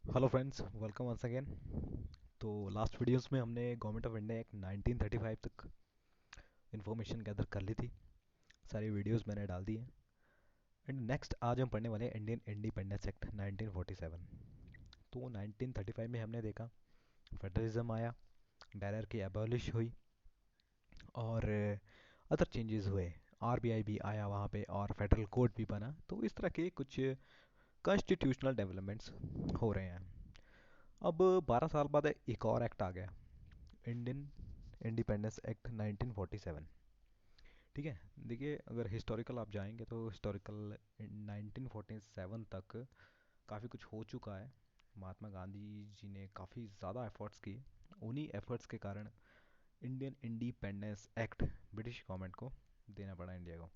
Hello friends, welcome once again. तो last videos में हमने गवर्नमेंट ऑफ इंडिया एक्ट 1935 तक इन्फॉर्मेशन गैदर कर ली थी। सारी वीडियोस मैंने डाल दी हैं। एंड नेक्स्ट आज हम पढ़ने वाले हैं इंडियन इंडिपेंडेंस एक्ट 1947। तो 1935 में हमने देखा फेडरलिज्म आया, बैरियर की एबॉलिश हुई और अदर चेंजेस हुए। आरबीआई भी आया वहाँ पे और फेडरल कोर्ट भी बना। तो इस तरह के कुछ कॉन्स्टिट्यूशनल डेवलपमेंट्स हो रहे हैं। अब 12 साल बाद एक और एक्ट आ गया, इंडियन इंडिपेंडेंस एक्ट 1947। ठीक है। देखिए, अगर हिस्टोरिकल आप जाएंगे तो हिस्टोरिकल 1947 तक काफ़ी कुछ हो चुका है। महात्मा गांधी जी ने काफ़ी ज़्यादा एफर्ट्स किए। उन्हीं एफर्ट्स के कारण Indian independence act British government को देना पड़ा इंडिया को।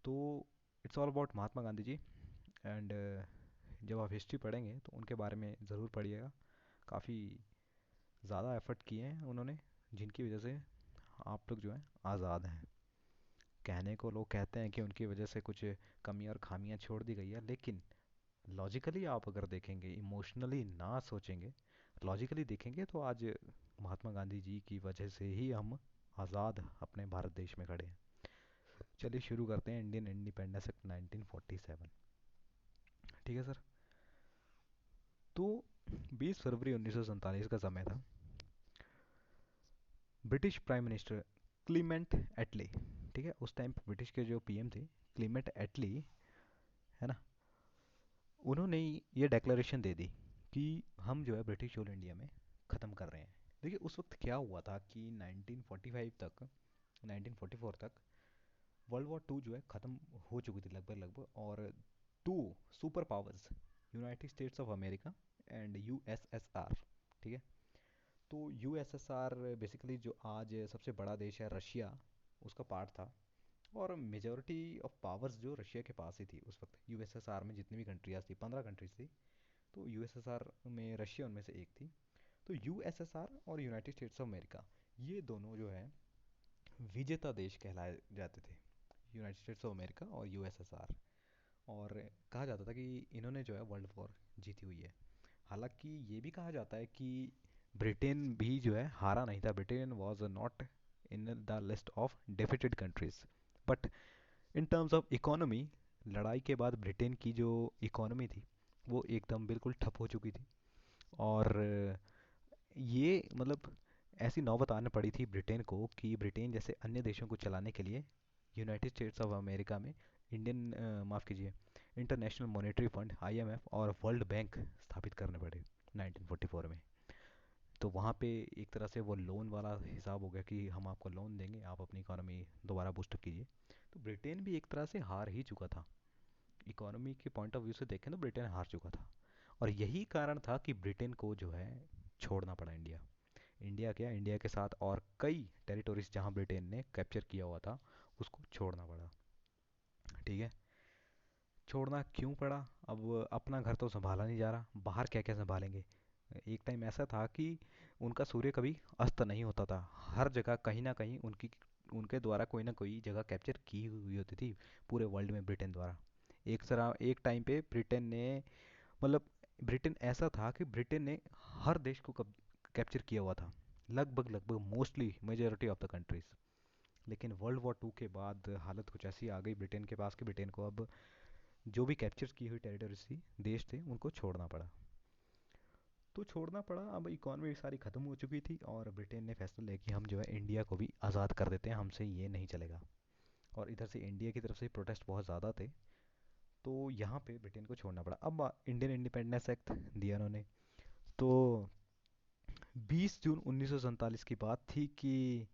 तो it's all about Mahatma Gandhi ji. And जब आप हिस्ट्री पढ़ेंगे तो उनके बारे में ज़रूर पढ़िएगा। काफ़ी ज़्यादा एफर्ट किए हैं उन्होंने, जिनकी वजह से आप लोग जो है आज़ाद हैं। कहने को लोग कहते हैं कि उनकी वजह से कुछ कमी और खामियां छोड़ दी गई है, लेकिन लॉजिकली आप अगर देखेंगे, इमोशनली ना सोचेंगे, लॉजिकली देखेंगे तो आज महात्मा गांधी जी की वजह से ही हम आज़ाद अपने भारत देश में खड़े हैं। चलिए शुरू करते हैं इंडियन इंडिपेंडेंस एक्ट 1947। ठीक है सर। तो 20 फरवरी 1947 का समय था। ब्रिटिश प्राइम मिनिस्टर क्लीमेंट एटली, ठीक है, उस टाइम ब्रिटिश के जो पीएम थे क्लीमेंट एटली, है ना, उन्होंने ये डिक्लेरेशन दे दी कि हम जो है ब्रिटिश रूल इंडिया में ख़त्म कर रहे हैं। देखिए उस वक्त क्या हुआ था कि 1945 तक, 1944 तक वर्ल्ड वॉर टू जो है ख़त्म हो चुकी थी लगभग लगभग। और two super powers, United States of America and USSR, ठीक है। तो यूएसएसआर बेसिकली जो आज सबसे बड़ा देश है रशिया, उसका पार्ट था। और मेजोरिटी ऑफ पावर्स जो रशिया के पास ही थी उस वक्त। यूएसएसआर में जितनी भी कंट्रियाज थी, 15 कंट्रीज थी, तो यूएसएसआर में रशिया उनमें से एक थी। तो यूएसएसआर और यूनाइटेड स्टेट्स ऑफ अमेरिका, ये दोनों जो है विजेता देश कहलाए जाते थे, यूनाइटेड स्टेट्स ऑफ अमेरिका और यूएसएसआर। और कहा जाता था कि इन्होंने जो है वर्ल्ड वॉर जीती हुई है। हालांकि ये भी कहा जाता है कि ब्रिटेन भी जो है हारा नहीं था। Britain was not in the list of defeated countries. But in terms of economy, लड़ाई के बाद ब्रिटेन की जो इकोनॉमी थी वो एकदम बिल्कुल ठप हो चुकी थी। और ये मतलब ऐसी नौबत आने पड़ी थी ब्रिटेन को कि ब्रिटेन जैसे अन्य देशों को चलाने के लिए यूनाइटेड स्टेट्स ऑफ अमेरिका में इंडियन माफ़ कीजिए, इंटरनेशनल मॉनेटरी फंड आईएमएफ और वर्ल्ड बैंक स्थापित करने पड़े 1944 में। तो वहाँ पे एक तरह से वो लोन वाला हिसाब हो गया कि हम आपको लोन देंगे, आप अपनी इकोनॉमी दोबारा बूस्टअप कीजिए। तो ब्रिटेन भी एक तरह से हार ही चुका था। इकोनॉमी के पॉइंट ऑफ व्यू से देखें तो ब्रिटेन हार चुका था। और यही कारण था कि ब्रिटेन को जो है छोड़ना पड़ा इंडिया। इंडिया क्या, इंडिया के साथ और कई टेरिटोरीज जहां ब्रिटेन ने कैप्चर किया हुआ था उसको छोड़ना पड़ा। ठीक है। छोड़ना क्यों पड़ा? अब अपना घर तो संभाला नहीं जा रहा, बाहर क्या क्या संभालेंगे। एक टाइम ऐसा था कि उनका सूर्य कभी अस्त नहीं होता था। हर जगह कहीं ना कहीं उनकी, उनके द्वारा कोई ना कोई जगह कैप्चर की हुई होती थी पूरे वर्ल्ड में ब्रिटेन द्वारा। एक टाइम पे ब्रिटेन ने, मतलब ब्रिटेन ऐसा था कि ब्रिटेन ने हर देश को कैप्चर किया हुआ था, लगभग लगभग mostly majority of the countries. लेकिन वर्ल्ड वॉर टू के बाद हालत कुछ ऐसी आ गई ब्रिटेन के पास कि ब्रिटेन को अब जो भी कैप्चर की हुई टेरिटरीज थी, देश थे, उनको छोड़ना पड़ा। तो छोड़ना पड़ा। अब इकॉनमी सारी ख़त्म हो चुकी थी और ब्रिटेन ने फैसला लिया कि हम जो है इंडिया को भी आज़ाद कर देते हैं, हमसे ये नहीं चलेगा। और इधर से इंडिया की तरफ से प्रोटेस्ट बहुत ज़्यादा थे। तो यहाँ पे ब्रिटेन को छोड़ना पड़ा। अब इंडियन इंडिपेंडेंस एक्ट दिया उन्होंने। तो 20 जून 1947 की बात थी कि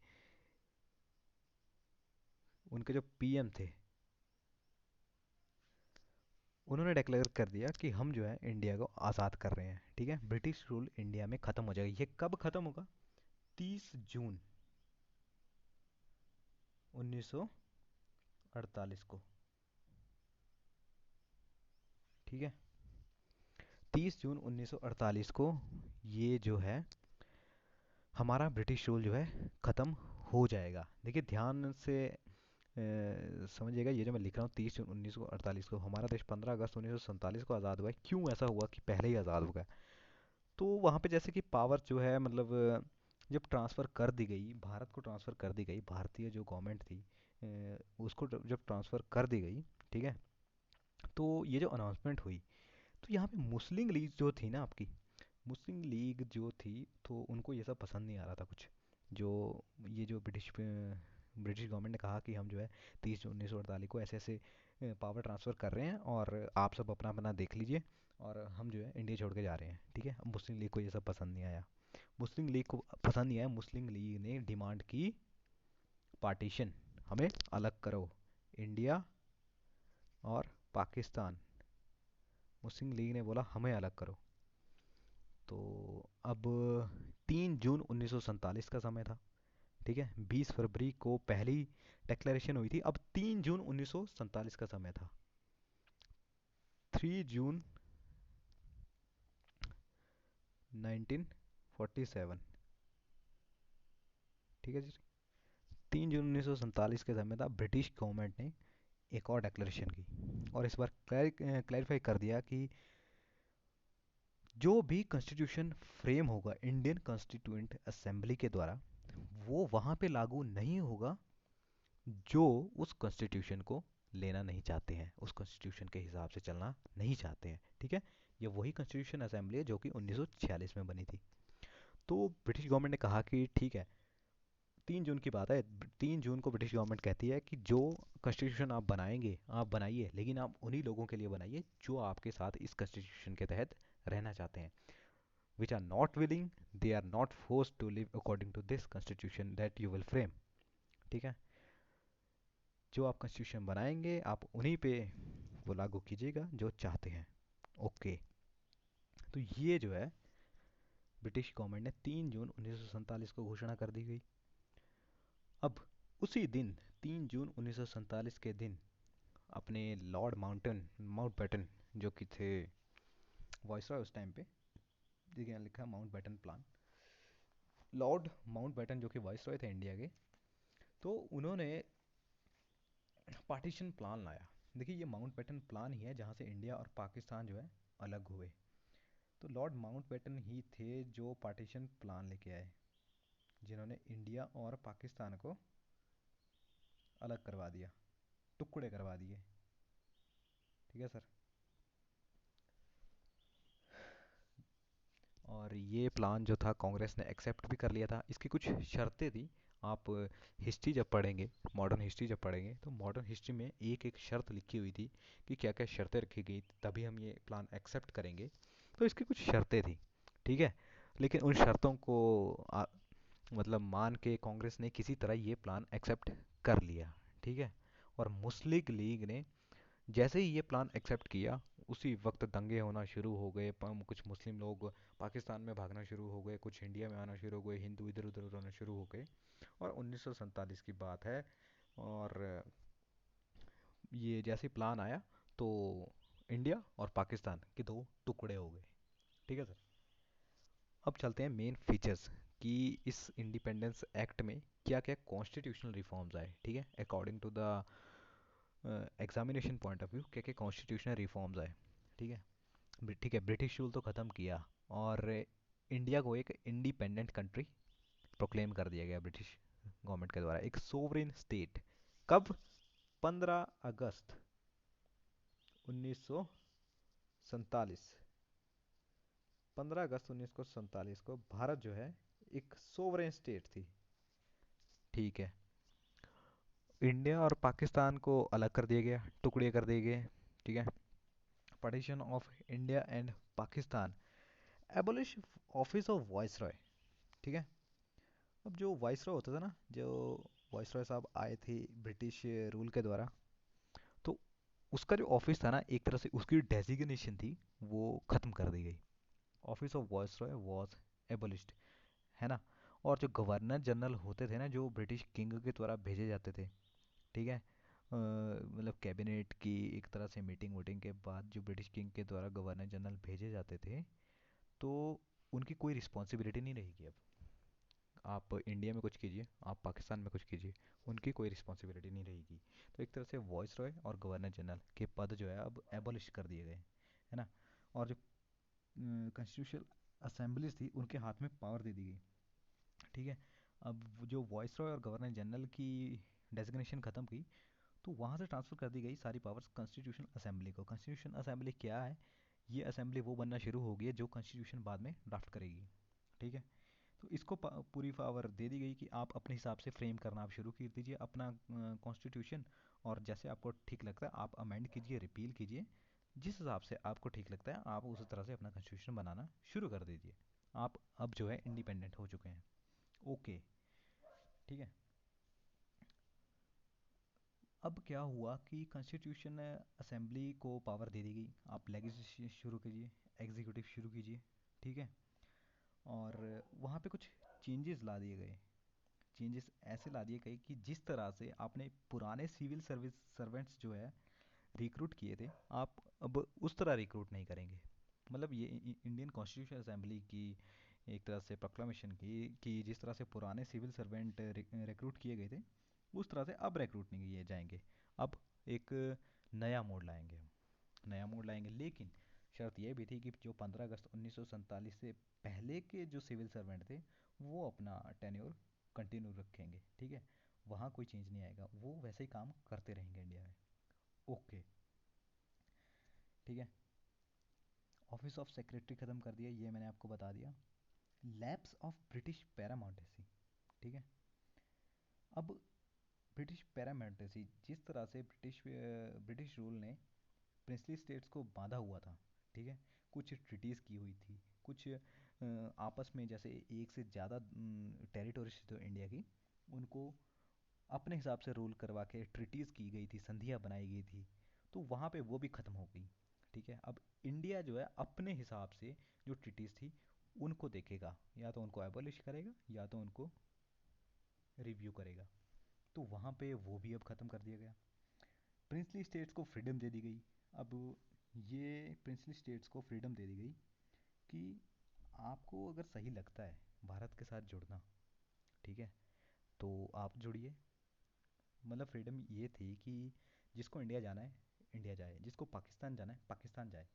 उनके जो पीएम थे उन्होंने डिक्लेयर कर दिया कि हम जो है इंडिया को आज़ाद कर रहे हैं। ठीक है, ब्रिटिश रूल इंडिया में ख़त्म हो जाएगा। ये कब ख़त्म होगा? 30 जून 1948 को। ठीक है, 30 जून 1948 को ये जो है हमारा ब्रिटिश रूल जो है ख़त्म हो जाएगा। देखिए ध्यान से समझिएगा, ये जो मैं लिख रहा हूँ 30 जून 1948 को, हमारा देश 15 अगस्त 1947 को आज़ाद हुआ है। क्यों ऐसा हुआ कि पहले ही आज़ाद हो गया? तो वहाँ पे जैसे कि पावर जो है, मतलब जब ट्रांसफ़र कर दी गई, भारत को ट्रांसफ़र कर दी गई, भारतीय जो गवर्नमेंट थी उसको जब ट्रांसफ़र कर दी गई, ठीक है, तो ये जो अनाउंसमेंट हुई, तो यहाँ पे मुस्लिम लीग जो थी ना आपकी, मुस्लिम लीग जो थी, तो उनको ये सब पसंद नहीं आ रहा था कुछ। जो ये जो ब्रिटिश गवर्नमेंट ने कहा कि हम जो है 30 जून 1948 को ऐसे ऐसे पावर ट्रांसफ़र कर रहे हैं, और आप सब अपना अपना देख लीजिए, और हम जो है इंडिया छोड़ के जा रहे हैं, ठीक है। अब मुस्लिम लीग को ये सब पसंद नहीं आया। मुस्लिम लीग को पसंद नहीं आया, मुस्लिम लीग ने डिमांड की पार्टीशन, हमें अलग करो, इंडिया और पाकिस्तान। मुस्लिम लीग ने बोला हमें अलग करो। तो अब 3 जून 1947 का समय था, ठीक है। 20 फरवरी को पहली डिक्लेरेशन हुई थी, अब 3 जून 1947 का समय था। 3 जून 1947, ठीक है जी। 3 जून 1947 के समय था, ब्रिटिश गवर्नमेंट ने एक और डिक्लेरेशन की, और इस बार क्लैरिफाई कर दिया कि जो भी कॉन्स्टिट्यूशन फ्रेम होगा इंडियन कॉन्स्टिट्यूएंट असेंबली के द्वारा, वो वहाँ पे लागू नहीं होगा जो उस कॉन्स्टिट्यूशन को लेना नहीं चाहते हैं, उस कॉन्स्टिट्यूशन के हिसाब से चलना नहीं चाहते हैं, ठीक है। ये वही कॉन्स्टिट्यूशन असेंबली है जो कि 1946 में बनी थी। तो ब्रिटिश गवर्नमेंट ने कहा कि ठीक है, 3 जून की बात है, 3 जून को ब्रिटिश गवर्नमेंट कहती है कि जो कॉन्स्टिट्यूशन आप बनाएंगे आप बनाइए, लेकिन आप उन्हीं लोगों के लिए बनाइए जो आपके साथ इस कॉन्स्टिट्यूशन के तहत रहना चाहते हैं। Which are not willing, they are not force to live according to this constitution that you will frame, ठीक है। जो आप कॉन्स्टिट्यूशन बनाएंगे आप उन्हीं पे वो लागू कीजिएगा जो चाहते हैं। ओके। तो ये जो है ब्रिटिश गवर्नमेंट ने 3 जून 1947 को घोषणा कर दी गई। अब उसी दिन 3 जून 1947 के दिन अपने लॉर्ड माउंटबेटन जो कि थे वाइसरॉय उस टाइम पे, देखिए यहाँ लिखा है माउंटबेटन प्लान। लॉर्ड माउंटबेटन जो कि वाइसरॉय थे इंडिया के, तो उन्होंने पार्टीशन प्लान लाया। देखिए ये माउंटबेटन प्लान ही है जहाँ से इंडिया और पाकिस्तान जो है अलग हुए। तो लॉर्ड माउंटबेटन ही थे जो पार्टीशन प्लान लेके आए, जिन्होंने इंडिया और पाकिस्तान को अलग करवा दिया, टुकड़े करवा दिए, ठीक है सर। और ये प्लान जो था कांग्रेस ने एक्सेप्ट भी कर लिया था। इसकी कुछ शर्तें थी। आप हिस्ट्री जब पढ़ेंगे, मॉडर्न हिस्ट्री जब पढ़ेंगे, तो मॉडर्न हिस्ट्री में एक एक शर्त लिखी हुई थी कि क्या क्या शर्तें रखी गई तभी हम ये प्लान एक्सेप्ट करेंगे। तो इसकी कुछ शर्तें थी, ठीक है। लेकिन उन शर्तों को मतलब मान के कांग्रेस ने किसी तरह ये प्लान एक्सेप्ट कर लिया, ठीक है। और मुस्लिम लीग ने जैसे ही ये प्लान एक्सेप्ट किया, उसी वक्त दंगे होना शुरू हो गए। कुछ मुस्लिम लोग पाकिस्तान में भागना शुरू हो गए, कुछ इंडिया में आना शुरू हो गए, हिंदू इधर उधर होना शुरू हो गए। और 1947 की बात है, और ये जैसे प्लान आया तो इंडिया और पाकिस्तान के दो टुकड़े हो गए, ठीक है सर। अब चलते हैं मेन फीचर्स कि इस इंडिपेंडेंस एक्ट में क्या क्या कॉन्स्टिट्यूशनल रिफॉर्म्स आए, ठीक है। According to the examination point of view क्या क्या कॉन्स्टिट्यूशनल रिफॉर्म्स आए, ठीक है। ठीक है, ब्रिटिश रूल तो ख़त्म किया, और इंडिया को एक इंडिपेंडेंट कंट्री प्रोक्लेम कर दिया गया ब्रिटिश गवर्नमेंट के द्वारा, एक सोवरेन स्टेट। कब? 15 अगस्त 1947। 15 अगस्त 1947 को भारत जो है एक सोवरेन स्टेट थी, ठीक है। इंडिया और पाकिस्तान को अलग कर दिया गया, टुकड़े कर दिए गए, ठीक है। Partition of India and Pakistan, abolish office of viceroy, ठीक है। अब जो वाइसरॉय होता था ना, जो वाइसरॉय साहब आए थे ब्रिटिश रूल के द्वारा, तो उसका जो ऑफिस था ना, एक तरह से उसकी डेजिग्नेशन थी वो ख़त्म कर दी गई। ऑफिस ऑफ वाइसरॉय वॉज एबोलिश्ड, है ना। और जो गवर्नर जनरल होते थे ना, जो ब्रिटिश किंग के द्वारा भेजे जाते थे, ठीक है, मतलब कैबिनेट की एक तरह से मीटिंग वूटिंग के बाद जो ब्रिटिश किंग के द्वारा गवर्नर जनरल भेजे जाते थे, तो उनकी कोई रिस्पॉन्सिबिलिटी नहीं रहेगी अब। आप इंडिया में कुछ कीजिए, आप पाकिस्तान में कुछ कीजिए, उनकी कोई रिस्पॉन्सिबिलिटी नहीं रहेगी। तो एक तरह से वॉइस रॉय और गवर्नर जनरल के पद जो है अब एबॉलिश कर दिए गए, है ना। और जो कॉन्स्टिट्यूशनल असेंबलीज थी उनके हाथ में पावर दे दी गई, ठीक है। अब जो वॉइस रॉय और गवर्नर जनरल की डेजिग्नेशन ख़त्म की, तो वहाँ से ट्रांसफ़र कर दी गई सारी पावर्स कॉन्स्टिट्यूशन असेंबली को। कॉन्स्टिट्यूशन असेंबली क्या है? ये असेंबली वो बनना शुरू हो गई है जो कॉन्स्टिट्यूशन बाद में ड्राफ्ट करेगी, ठीक है। तो इसको पूरी पावर दे दी गई कि आप अपने हिसाब से फ्रेम करना आप शुरू कर दीजिए अपना कॉन्स्टिट्यूशन, और जैसे आपको ठीक लगता है आप अमेंड कीजिए, रिपील कीजिए, जिस हिसाब से आपको ठीक लगता है आप उस तरह से अपना कॉन्स्टिट्यूशन बनाना शुरू कर दीजिए। आप अब जो है इंडिपेंडेंट हो चुके हैं। ओके, ठीक है। अब क्या हुआ कि कॉन्स्टिट्यूशन असेंबली को पावर दे दी गई, आप लेजिस्लेशन शुरू कीजिए, एग्जीक्यूटिव शुरू कीजिए, ठीक है। और वहाँ पे कुछ चेंजेस ला दिए गए। चेंजेस ऐसे ला दिए गए कि जिस तरह से आपने पुराने सिविल सर्विस सर्वेंट्स जो है रिक्रूट किए थे, आप अब उस तरह रिक्रूट नहीं करेंगे। मतलब ये इंडियन कॉन्स्टिट्यूशन असेंबली की एक तरह से प्रोक्लामेशन की कि जिस तरह से पुराने सिविल सर्वेंट रिक्रूट किए गए थे, उस तरह से अब रिक्रूट नहीं किए जाएंगे। अब एक नया मोड़ लाएंगे हम, नया मोड़ लाएंगे, लेकिन शर्त यह भी थी कि जो 15 अगस्त 1947 से पहले के जो सिविल सर्वेंट थे वो अपना टेन्योर कंटिन्यू रखेंगे, ठीक है। वहाँ कोई चेंज नहीं आएगा, वो वैसे ही काम करते रहेंगे इंडिया में। ओके, ठीक है। ऑफिस ऑफ सेक्रेटरी ख़त्म कर दिया, ये मैंने आपको बता दिया। लैप्स ऑफ ब्रिटिश पैरामाउंटेसी, ठीक है। अब ब्रिटिश पैरामाउंटेसी, जिस तरह से ब्रिटिश रूल ने प्रिंसली स्टेट्स को बांधा हुआ था, ठीक है। कुछ ट्रिटीज़ की हुई थी, कुछ आपस में जैसे एक से ज़्यादा टेरिटोरीज तो इंडिया की, उनको अपने हिसाब से रूल करवा के ट्रिटीज़ की गई थी, संधियाँ बनाई गई थी। तो वहाँ पे वो भी ख़त्म हो गई, ठीक है। अब इंडिया जो है अपने हिसाब से जो ट्रिटीज़ थी उनको देखेगा, या तो उनको एबॉलिश करेगा या तो उनको रिव्यू करेगा। तो वहाँ पे वो भी अब ख़त्म कर दिया गया। प्रिंसली स्टेट्स को फ्रीडम दे दी गई। अब ये प्रिंसली स्टेट्स को फ्रीडम दे दी गई कि आपको अगर सही लगता है भारत के साथ जुड़ना, ठीक है, तो आप जुड़िए। मतलब फ्रीडम ये थी कि जिसको इंडिया जाना है इंडिया जाए, जिसको पाकिस्तान जाना है पाकिस्तान जाए।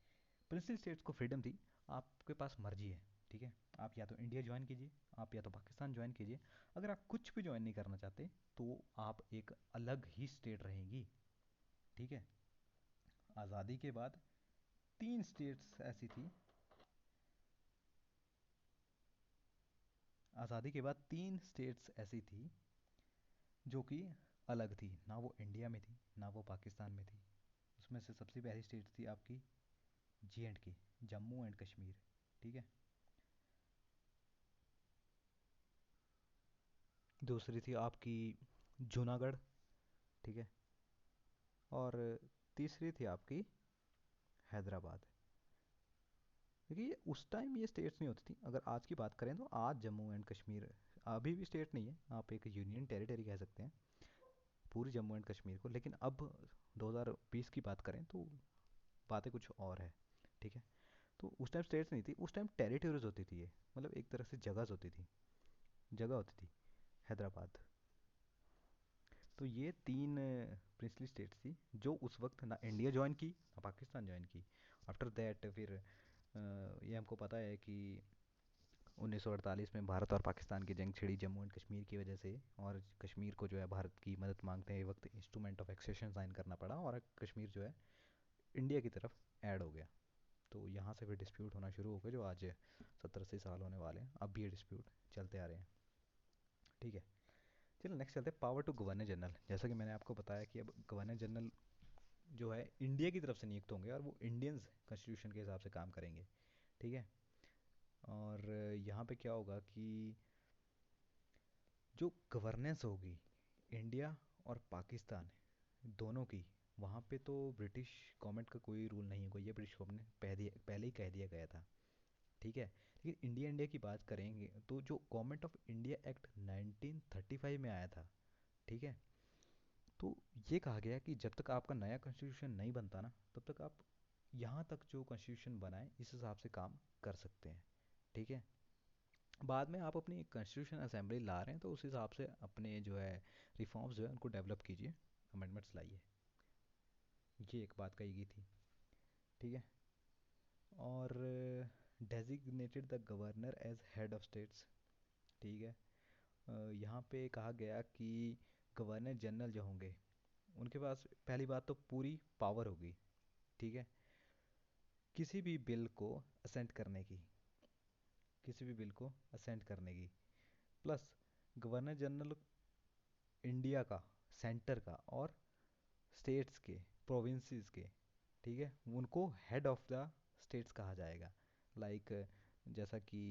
प्रिंसली स्टेट्स को फ्रीडम थी, आपके पास मर्जी है, ठीक है। आप या तो इंडिया ज्वाइन कीजिए, आप या तो पाकिस्तान ज्वाइन कीजिए। अगर आप कुछ भी ज्वाइन नहीं करना चाहते तो आप एक अलग ही स्टेट रहेंगी, ठीक है। आज़ादी के बाद तीन स्टेट्स ऐसी थी, आज़ादी के बाद तीन स्टेट्स ऐसी थी जो कि अलग थी, ना वो इंडिया में थी ना वो पाकिस्तान में थी। उसमें से सबसे पहली स्टेट थी आपकी JNK, जम्मू एंड कश्मीर, ठीक है। दूसरी थी आपकी जूनागढ़, ठीक है। और तीसरी थी आपकी हैदराबाद। देखिए उस टाइम ये स्टेट्स नहीं होती थी, अगर आज की बात करें तो आज जम्मू एंड कश्मीर अभी भी स्टेट नहीं है, आप एक यूनियन टेरिटरी कह सकते हैं पूरी जम्मू एंड कश्मीर को। लेकिन अब 2020 की बात करें तो बातें कुछ और है, ठीक है। तो उस टाइम स्टेट्स नहीं थी, उस टाइम टेरिटरीज होती थी ये, मतलब एक तरह से जगह होती थी, जगह होती थी हैदराबाद। तो ये तीन प्रिंसली स्टेट्स थी जो उस वक्त ना इंडिया ज्वाइन की ना पाकिस्तान ज्वाइन की। आफ्टर दैट फिर ये हमको पता है कि 1948 में भारत और पाकिस्तान की जंग छिड़ी जम्मू एंड कश्मीर की वजह से, और कश्मीर को जो है भारत की मदद मांगते हैं वक्त इंस्ट्रूमेंट ऑफ एक्सेशन साइन करना पड़ा, और कश्मीर जो है इंडिया की तरफ ऐड हो गया। तो यहाँ से फिर डिस्प्यूट होना शुरू हो गया जो आज 70 80 साल होने वाले हैं, अब भी ये डिस्प्यूट चलते आ रहे हैं, ठीक है। चलो नेक्स्ट चलते हैं, पावर टू गवर्नर जनरल। जैसा कि मैंने आपको बताया कि अब गवर्नर जनरल जो है इंडिया की तरफ से नियुक्त होंगे और वो इंडियंस कॉन्स्टिट्यूशन के हिसाब से काम करेंगे, ठीक है। और यहाँ पे क्या होगा कि जो गवर्नेंस होगी इंडिया और पाकिस्तान दोनों की, वहाँ पे तो ब्रिटिश गवर्नमेंट का कोई रूल नहीं होगा, ये ब्रिटिश गवर्नमेंट पहले ही कह दिया गया था, ठीक है। लेकिन इंडिया इंडिया की बात करेंगे तो जो गवर्नमेंट ऑफ इंडिया एक्ट 1935 में आया था, ठीक है। तो ये कहा गया कि जब तक आपका नया कॉन्स्टिट्यूशन नहीं बनता ना तब तक आप यहाँ तक जो कॉन्स्टिट्यूशन बनाए इस हिसाब से काम कर सकते हैं, ठीक है। बाद में आप अपनी कॉन्स्टिट्यूशन असेंबली ला रहे हैं तो उस हिसाब से अपने जो है रिफॉर्म्स जो है उनको डेवलप कीजिए, अमेंडमेंट्स लाइए। ये एक बात कही गई थी, ठीक है। और designated the governor as head of states, ठीक है। यहाँ पे कहा गया कि गवर्नर जनरल जो होंगे उनके पास पहली बात तो पूरी पावर होगी, ठीक है, किसी भी बिल को असेंट करने की, किसी भी बिल को असेंट करने की। प्लस गवर्नर जनरल इंडिया का, सेंटर का और स्टेट्स के, प्रोविंसेस के, ठीक है, उनको हेड ऑफ द स्टेट्स कहा जाएगा। लाइक जैसा कि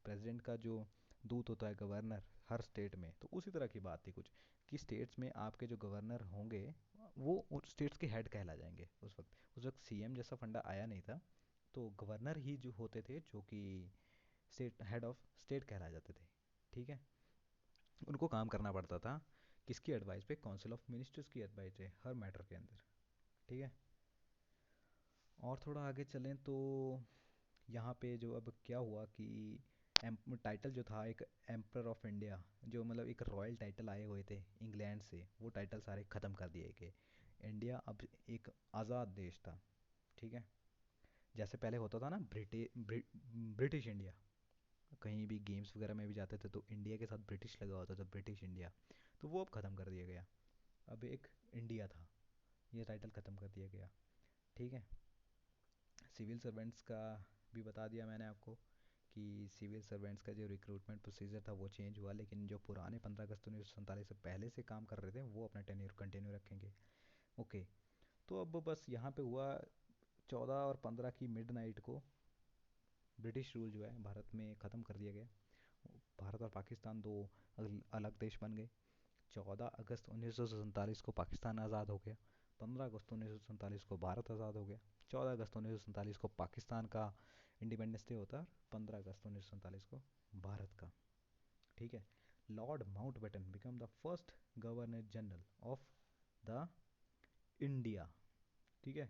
प्रेसिडेंट का जो दूत होता है गवर्नर हर स्टेट में, तो उसी तरह की बात थी कुछ, कि स्टेट्स में आपके जो गवर्नर होंगे वो उन स्टेट्स के हेड कहला जाएंगे। उस वक्त सीएम जैसा फंडा आया नहीं था, तो गवर्नर ही जो होते थे जो कि स्टेट हेड ऑफ स्टेट कहला जाते थे, ठीक है। उनको काम करना पड़ता था किसकी एडवाइस पे, काउंसिल ऑफ मिनिस्टर्स की एडवाइस पे हर मैटर के अंदर, ठीक है। और थोड़ा आगे चलें तो यहाँ पे जो अब क्या हुआ कि टाइटल जो था एक एम्पर ऑफ इंडिया, जो मतलब एक रॉयल टाइटल आए हुए थे इंग्लैंड से, वो टाइटल सारे ख़त्म कर दिए गए। इंडिया अब एक आज़ाद देश था, ठीक है। जैसे पहले होता था ना ब्रिटिश इंडिया, कहीं भी गेम्स वगैरह में भी जाते थे तो इंडिया के साथ ब्रिटिश लगा होता था, ब्रिटिश इंडिया, तो वो अब ख़त्म कर दिया गया। अब एक इंडिया था, ये टाइटल ख़त्म कर दिया गया, ठीक है। सिविल सर्वेंट्स का भी बता दिया मैंने आपको कि सिविल सर्वेंट्स का जो रिक्रूटमेंट प्रोसीजर था वो चेंज हुआ, लेकिन जो पुराने 15 अगस्त 1947 से पहले से काम कर रहे थे वो अपना टेन्योर कंटिन्यू रखेंगे। ओके। तो अब बस यहाँ पे हुआ 14 और 15 की मिडनाइट को ब्रिटिश रूल जो है भारत में ख़त्म कर दिया गया। भारत और पाकिस्तान दो अलग देश बन गए। 14 अगस्त 1947 को पाकिस्तान आज़ाद हो गया, 15 अगस्त 1947 को भारत आज़ाद हो गया। 14 अगस्त 1947 को पाकिस्तान का इंडिपेंडेंस डे होता है, 15 अगस्त 1947 को भारत का, ठीक है। Lord Mountbatten become the first governor general of the India, ठीक है,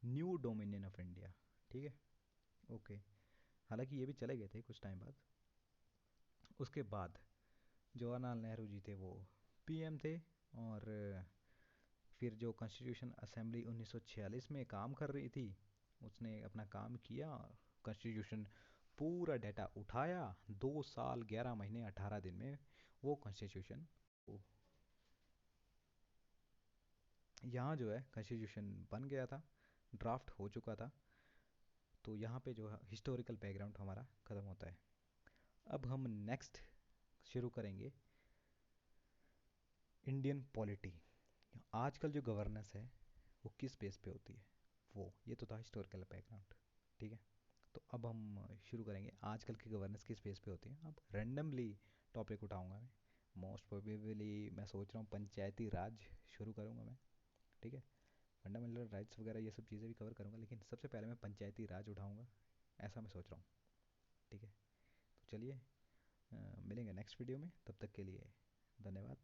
न्यू डोमिनियन ऑफ इंडिया, ठीक है। ओके। हालांकि ये भी चले गए थे कुछ टाइम बाद। उसके बाद जवाहरलाल नेहरू जी थे वो पीएम थे। और फिर जो कॉन्स्टिट्यूशन असेंबली 1946 में काम कर रही थी उसने अपना काम किया, कॉन्स्टिट्यूशन पूरा डाटा उठाया, 2 साल 11 महीने 18 दिन में वो कॉन्स्टिट्यूशन, यहाँ जो है कॉन्स्टिट्यूशन बन गया था, ड्राफ्ट हो चुका था। तो यहाँ पे जो हिस्टोरिकल बैकग्राउंड हमारा ख़त्म होता है। अब हम नेक्स्ट शुरू करेंगे इंडियन पॉलिटी। आजकल जो गवर्नेंस है वो किस बेस पे होती है, वो ये तो था हिस्टोरिकल बैकग्राउंड, ठीक है। तो अब हम शुरू करेंगे आजकल की गवर्नेंस किस बेस पे होती है। अब रैंडमली टॉपिक उठाऊंगा मैं, मोस्ट प्रोबेबली मैं सोच रहा हूँ पंचायती राज शुरू करूँगा मैं, ठीक है। फंडामेंटल राइट्स वगैरह ये सब चीज़ें भी कवर करूँगा, लेकिन सबसे पहले मैं पंचायती राज उठाऊँगा, ऐसा मैं सोच रहा हूँ, ठीक है। तो चलिए मिलेंगे नेक्स्ट वीडियो में, तब तक के लिए धन्यवाद।